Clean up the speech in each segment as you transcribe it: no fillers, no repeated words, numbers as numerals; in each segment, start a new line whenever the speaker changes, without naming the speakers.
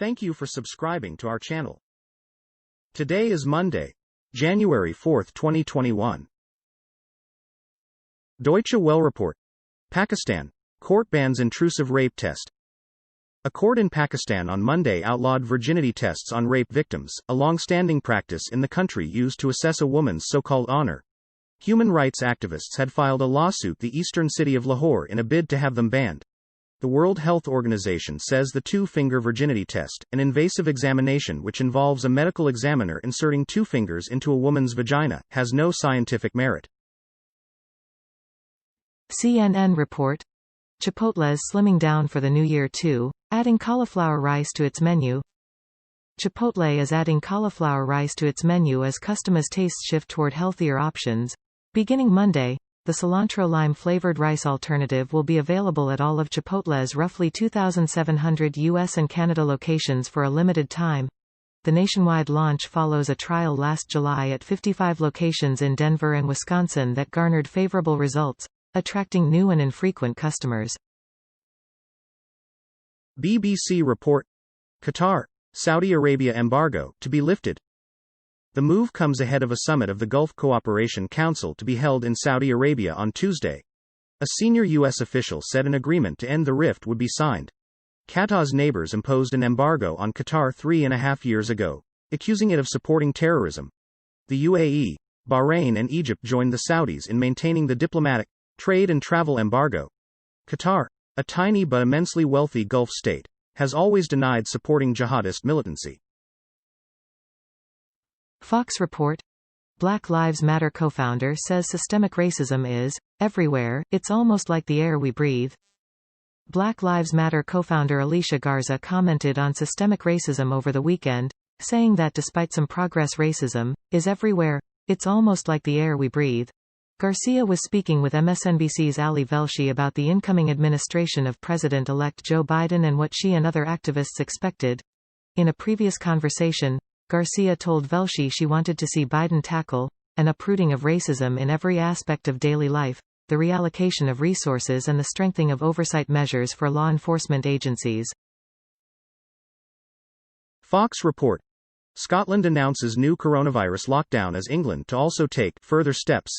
Thank you for subscribing to our channel. Today is Monday, January 4, 2021. Deutsche Welle report. Pakistan. Court bans intrusive rape test. A court in Pakistan on Monday outlawed virginity tests on rape victims, a long-standing practice in the country used to assess a woman's so-called honor. Human rights activists had filed a lawsuit the eastern city of Lahore in a bid to have them banned. The World Health Organization says the two-finger virginity test, an invasive examination which involves a medical examiner inserting two fingers into a woman's vagina, has no scientific merit.
CNN report. Chipotle's slimming down for the new year too, adding cauliflower rice to its menu. Chipotle is adding cauliflower rice to its menu as customers' tastes shift toward healthier options. Beginning Monday, the cilantro-lime-flavored rice alternative will be available at all of Chipotle's roughly 2,700 US and Canada locations for a limited time. The nationwide launch follows a trial last July at 55 locations in Denver and Wisconsin that garnered favorable results, attracting new and infrequent customers.
BBC report. Qatar Saudi Arabia embargo to be lifted. The move comes ahead of a summit of the Gulf Cooperation Council to be held in Saudi Arabia on Tuesday. A senior U.S. official said an agreement to end the rift would be signed. Qatar's neighbors imposed an embargo on Qatar 3.5 years ago, accusing it of supporting terrorism. The UAE, Bahrain and Egypt joined the Saudis in maintaining the diplomatic, trade and travel embargo. Qatar, a tiny but immensely wealthy Gulf state, has always denied supporting jihadist militancy.
Fox report. Black Lives Matter co-founder says systemic racism is everywhere, it's almost like the air we breathe. Black Lives Matter co-founder Alicia Garza commented on systemic racism over the weekend, saying that despite some progress, racism is everywhere, it's almost like the air we breathe. Garcia was speaking with MSNBC's Ali Velshi about the incoming administration of President-elect Joe Biden and what she and other activists expected. In a previous conversation, Garcia told Velshi she wanted to see Biden tackle an uprooting of racism in every aspect of daily life, the reallocation of resources and the strengthening of oversight measures for law enforcement agencies.
Fox report. Scotland announces new coronavirus lockdown as England to also take further steps.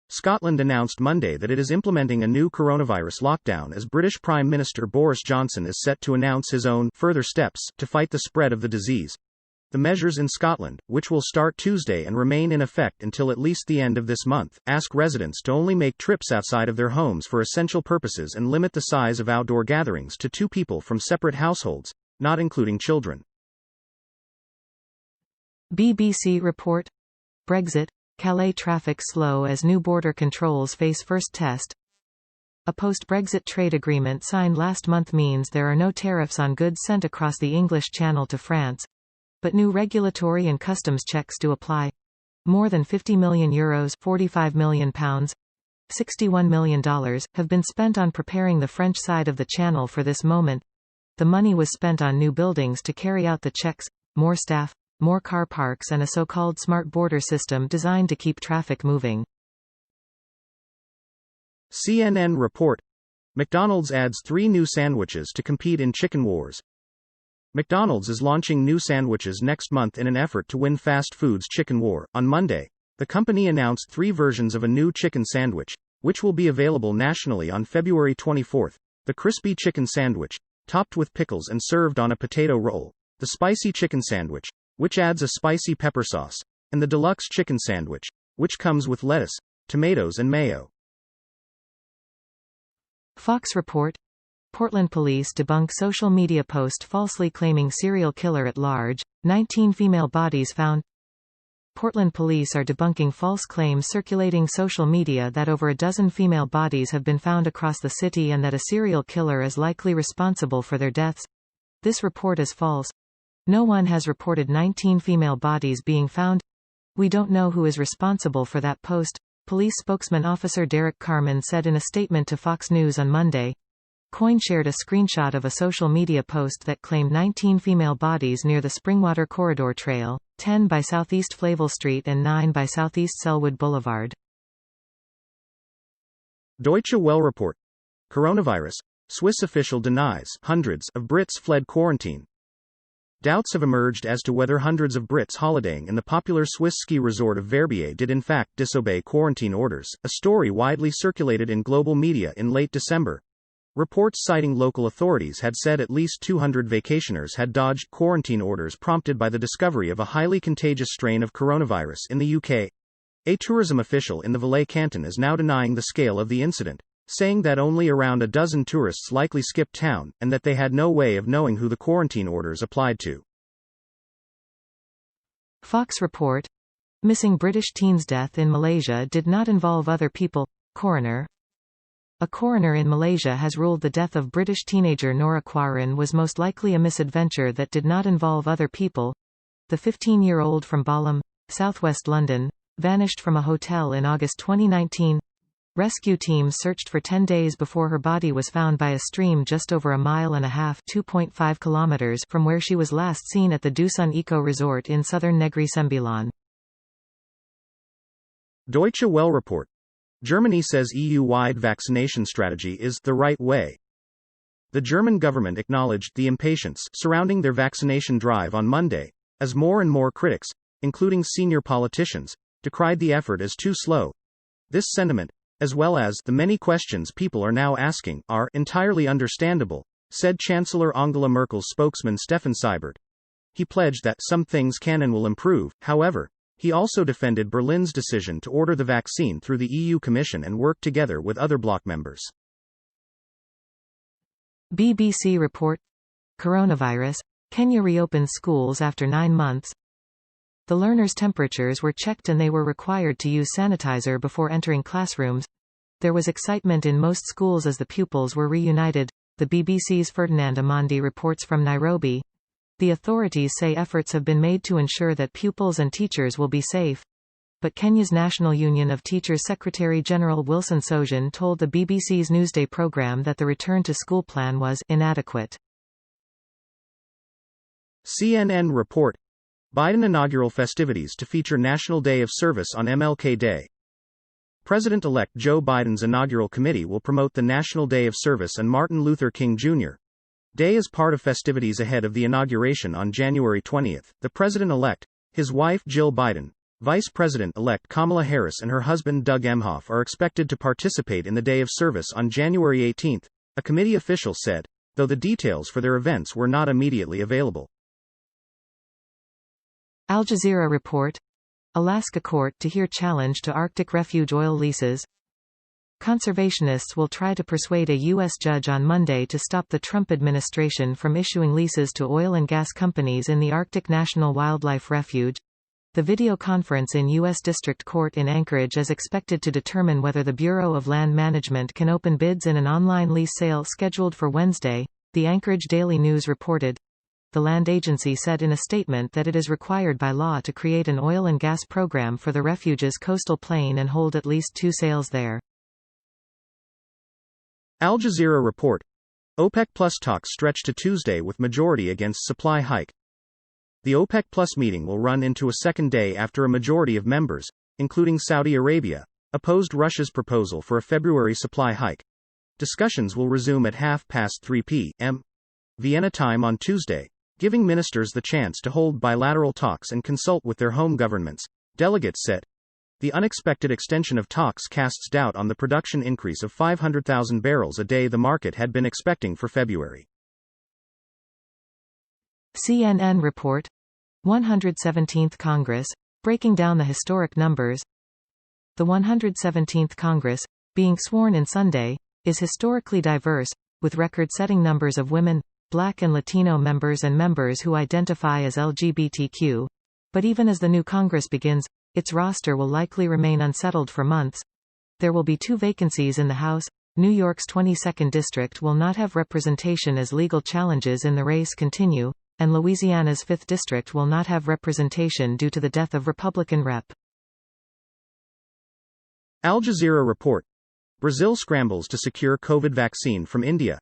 Scotland announced Monday that it is implementing a new coronavirus lockdown as British Prime Minister Boris Johnson is set to announce his own further steps to fight the spread of the disease. The measures in Scotland, which will start Tuesday and remain in effect until at least the end of this month, ask residents to only make trips outside of their homes for essential purposes and limit the size of outdoor gatherings to 2 people from separate households, not including children.
BBC report. Brexit Calais traffic slow as new border controls face first test. A post-Brexit trade agreement signed last month means there are no tariffs on goods sent across the English Channel to France. But new regulatory and customs checks do apply. More than €50 million, £45 million, $61 million, have been spent on preparing the French side of the channel for this moment. The money was spent on new buildings to carry out the checks, more staff, more car parks and a so-called smart border system designed to keep traffic moving.
CNN report. McDonald's adds 3 new sandwiches to compete in chicken wars. McDonald's is launching new sandwiches next month in an effort to win fast food's chicken war. On Monday, the company announced 3 versions of a new chicken sandwich, which will be available nationally on February 24. The crispy chicken sandwich, topped with pickles and served on a potato roll, the spicy chicken sandwich, which adds a spicy pepper sauce, and the deluxe chicken sandwich, which comes with lettuce, tomatoes and mayo.
Fox report. Portland police debunk social media post falsely claiming serial killer at large, 19 female bodies found. Portland police are debunking false claims circulating social media that over a dozen female bodies have been found across the city and that a serial killer is likely responsible for their deaths. This report is false. No one has reported 19 female bodies being found. We don't know who is responsible for that post, police spokesman Officer Derek Carman said in a statement to Fox News on Monday. Coin shared a screenshot of a social media post that claimed 19 female bodies near the Springwater Corridor Trail, 10 by Southeast Flavel Street and 9 by Southeast Selwood Boulevard.
Deutsche Welle report. Coronavirus. Swiss official denies hundreds of Brits fled quarantine. Doubts have emerged as to whether hundreds of Brits holidaying in the popular Swiss ski resort of Verbier did in fact disobey quarantine orders, a story widely circulated in global media in late December. Reports citing local authorities had said at least 200 vacationers had dodged quarantine orders prompted by the discovery of a highly contagious strain of coronavirus in the UK. A tourism official in the Valais canton is now denying the scale of the incident, saying that only around a dozen tourists likely skipped town, and that they had no way of knowing who the quarantine orders applied to.
Fox report. Missing British teen's death in Malaysia did not involve other people, coroner. A coroner in Malaysia has ruled the death of British teenager Nora Quarren was most likely a misadventure that did not involve other people. The 15-year-old from Balham, southwest London, vanished from a hotel in August 2019. Rescue teams searched for 10 days before her body was found by a stream just over a mile and a half (2.5 kilometers) from where she was last seen at the Dusun Eco Resort in southern Negri Sembilan.
Deutsche Welle report. Germany says EU-wide vaccination strategy is the right way. The German government acknowledged the impatience surrounding their vaccination drive on Monday, as more and more critics, including senior politicians, decried the effort as too slow. This sentiment, as well as the many questions people are now asking, are entirely understandable, said Chancellor Angela Merkel's spokesman Steffen Seibert. He pledged that some things can and will improve. However, he also defended Berlin's decision to order the vaccine through the EU Commission and work together with other bloc members.
BBC report. Coronavirus. Kenya reopens schools after 9 months. The learners' temperatures were checked and they were required to use sanitizer before entering classrooms. There was excitement in most schools as the pupils were reunited, the BBC's Ferdinand Amandi reports from Nairobi. The authorities say efforts have been made to ensure that pupils and teachers will be safe. But Kenya's National Union of Teachers Secretary General Wilson Sturgeon told the BBC's Newsday programme that the return to school plan was inadequate.
CNN report. Biden inaugural festivities to feature National Day of Service on MLK Day. President-elect Joe Biden's inaugural committee will promote the National Day of Service and Martin Luther King Jr. Day as part of festivities ahead of the inauguration on January 20. The president-elect, his wife Jill Biden, Vice President-elect Kamala Harris and her husband Doug Emhoff are expected to participate in the Day of Service on January 18, a committee official said, though the details for their events were not immediately available.
Al Jazeera report. Alaska court to hear challenge to Arctic refuge oil leases. Conservationists will try to persuade a U.S. judge on Monday to stop the Trump administration from issuing leases to oil and gas companies in the Arctic National Wildlife Refuge. The video conference in U.S. District Court in Anchorage is expected to determine whether the Bureau of Land Management can open bids in an online lease sale scheduled for Wednesday, the Anchorage Daily News reported. The land agency said in a statement that it is required by law to create an oil and gas program for the refuge's coastal plain and hold at least 2 sales there.
Al Jazeera report. OPEC Plus talks stretch to Tuesday with majority against supply hike. The OPEC Plus meeting will run into a second day after a majority of members, including Saudi Arabia, opposed Russia's proposal for a February supply hike. Discussions will resume at 3:30 p.m. Vienna time on Tuesday, giving ministers the chance to hold bilateral talks and consult with their home governments, delegates said. The unexpected extension of talks casts doubt on the production increase of 500,000 barrels a day the market had been expecting for February.
CNN report. 117th Congress, breaking down the historic numbers. The 117th Congress, being sworn in Sunday, is historically diverse, with record-setting numbers of women, Black and Latino members and members who identify as LGBTQ. But even as the new Congress begins, its roster will likely remain unsettled for months. There will be 2 vacancies in the House. New York's 22nd District will not have representation as legal challenges in the race continue, and Louisiana's 5th District will not have representation due to the death of Republican Rep.
Al Jazeera report. Brazil scrambles to secure COVID vaccine from India.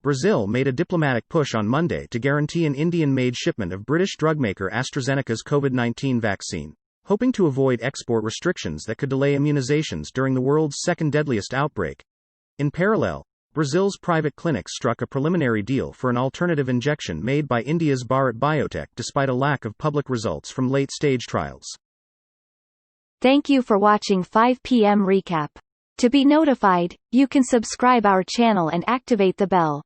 Brazil made a diplomatic push on Monday to guarantee an Indian-made shipment of British drugmaker AstraZeneca's COVID-19 vaccine, hoping to avoid export restrictions that could delay immunizations during the world's second deadliest outbreak. In parallel, Brazil's private clinics struck a preliminary deal for an alternative injection made by India's Bharat Biotech despite a lack of public results from late-stage trials.
Thank you for watching 5 p.m. recap. To be notified, you can subscribe our channel and activate the bell.